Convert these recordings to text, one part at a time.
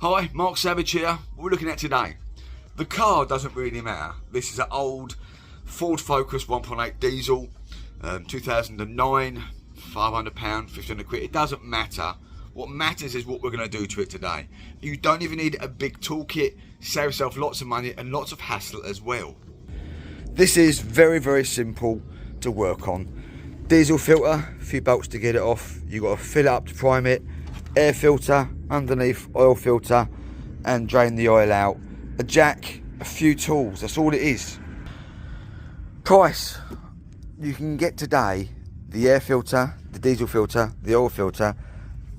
Hi, Mark Savage here. What we're looking at today. The car doesn't really matter. This is an old Ford Focus 1.8 diesel, 2009, £500, 1500 quid. It doesn't matter. What matters is what we're going to do to it today. You don't even need a big toolkit. Save yourself lots of money and lots of hassle as well. This is very, very simple to work on. Diesel filter, a few bolts to get it off. You've got to fill it up to prime it. Air filter underneath, oil filter, and drain the oil out. A jack, a few tools, that's all it is. Price, you can get today the air filter, the diesel filter, the oil filter,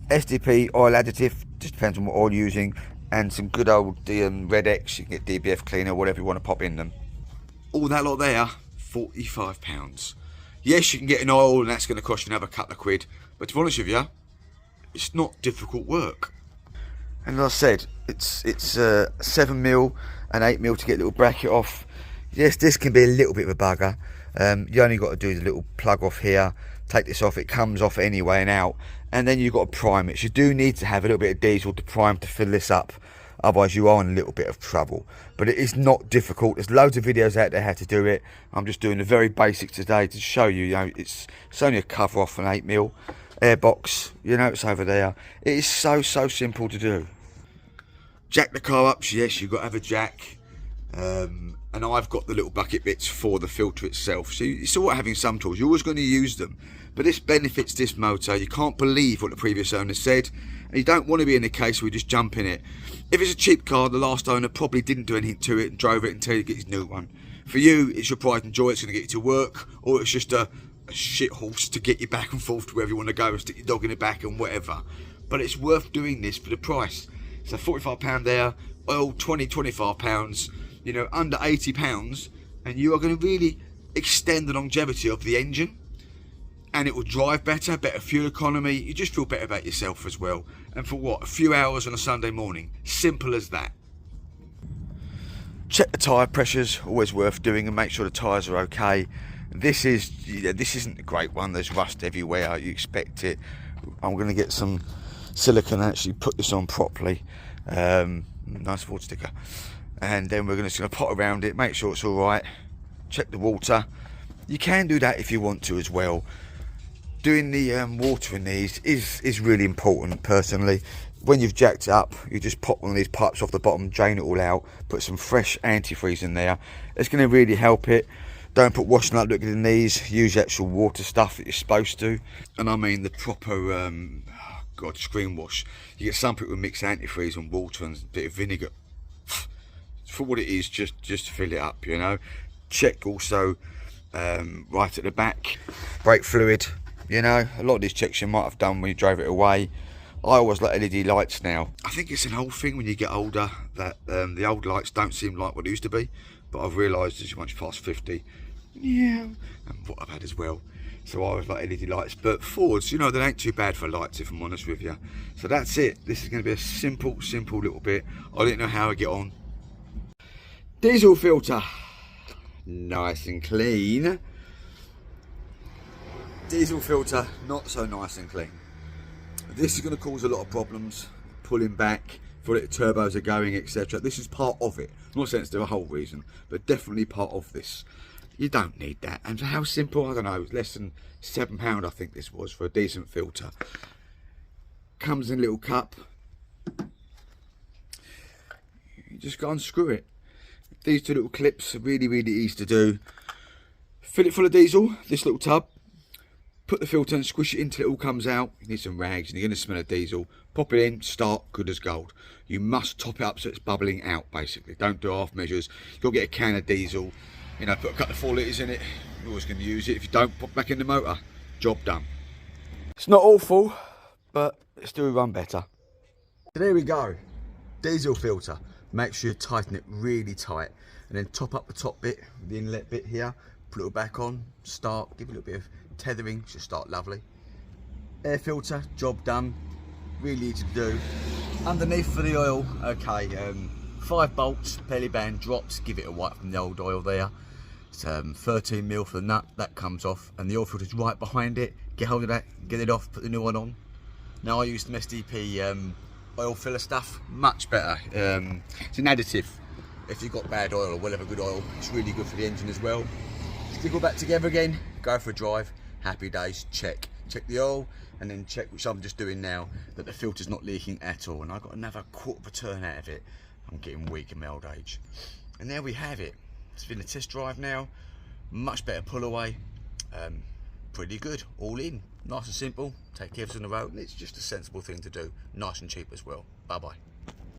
SDP oil additive, just depends on what oil you're using, and some good old Red X. You can get DBF cleaner, whatever you want to pop in them. All that lot there, £45. Yes, you can get an oil and that's going to cost you another couple of quid, but to be honest with you, it's not difficult work. And as I said, it's 7mm and 8mm to get a little bracket off. Yes, this can be a little bit of a bugger. You only got to do the little plug off here, take this off, it comes off anyway and out, and then you've got to prime it. So you do need to have a little bit of diesel to prime to fill this up, otherwise you are in a little bit of trouble. But it is not difficult. There's loads of videos out there how to do it. I'm just doing the very basics today to show you, it's only a cover off an 8mm. Airbox, it's over there. It is so simple to do. Jack the car up, yes, you've got to have a jack. And I've got the little bucket bits for the filter itself. So it's all right having some tools. You're always going to use them. But this benefits this motor. You can't believe what the previous owner said. And you don't want to be in a case where you just jump in it. If it's a cheap car, the last owner probably didn't do anything to it and drove it until you get his new one. For you, it's your pride and joy. It's going to get you to work. Or it's just a shit horse to get you back and forth to wherever you want to go and stick your dog in the back and whatever. But it's worth doing this for the price. So £45 there, oil £20-25, under £80, and you are going to really extend the longevity of the engine, and it will drive better fuel economy. You just feel better about yourself as well. And for what? A few hours on a Sunday morning. Simple as that. Check the tyre pressures, always worth doing, and make sure the tyres are okay. This isn't a great one. There's rust everywhere. You expect it. I'm going to get some silicone and actually put this on properly. Nice Ford sticker. And then we're just going to pot around it, make sure it's all right. Check the water. You can do that if you want to as well. Doing the water in these is really important personally. When you've jacked it up, you just pop one of these pipes off the bottom, drain it all out, put some fresh antifreeze in there. It's going to really help it. Don't put washing up liquid in these. Use the actual water stuff that you're supposed to. And I mean the proper, screen wash. You get some people mix antifreeze and water and a bit of vinegar. For what it is, just to fill it up, Check also right at the back. Brake fluid, A lot of these checks you might have done when you drove it away. I always like LED lights now. I think it's an old thing when you get older that the old lights don't seem like what they used to be. But I've realised as you once past 50, and what I've had as well. So I always like LED lights. But Fords, they ain't too bad for lights if I'm honest with you. So that's it. This is going to be a simple little bit. I didn't know how I get on. Diesel filter. Nice and clean. Diesel filter, not so nice and clean. This is going to cause a lot of problems. Pulling back, for it turbos are going, etc. This is part of it. I'm not saying it's the whole reason, but definitely part of this. You don't need that. And for how simple, I don't know, less than £7 I think this was for a decent filter. Comes in a little cup. You just go and screw it. These two little clips are really easy to do. Fill it full of diesel, this little tub. Put the filter and squish it in till it all comes out. You need some rags and you're going to smell of diesel. Pop it in, start, good as gold. You must top it up so it's bubbling out basically. Don't do half measures. You'll get a can of diesel, put a couple of 4 litres in it. You're always going to use it. If you don't, pop back in the motor. Job done. It's not awful, but it still run better. So there we go. Diesel filter. Make sure you tighten it really tight. And then top up the top bit, the inlet bit here. Put it back on, start, give it a little bit of tethering, should start lovely. Air filter, job done. Really easy to do. Underneath for the oil, okay, 5 bolts, belly band drops, give it a wipe from the old oil there. It's 13mm for the nut, that comes off, and the oil filter's right behind it. Get hold of that, get it off, put the new one on. Now I use some SDP oil filler stuff, much better. It's an additive. If you've got bad oil or whatever good oil, it's really good for the engine as well. Stick all back together again, go for a drive, happy days, check the oil, and then check, which I'm just doing now, that the filter's not leaking at all. And I got another quarter of a turn out of it. I'm getting weak in my old age. And there we have it. It's been a test drive now, much better pull away, pretty good, all in, nice and simple, take care of us on the road, and it's just a sensible thing to do, nice and cheap as well. Bye bye.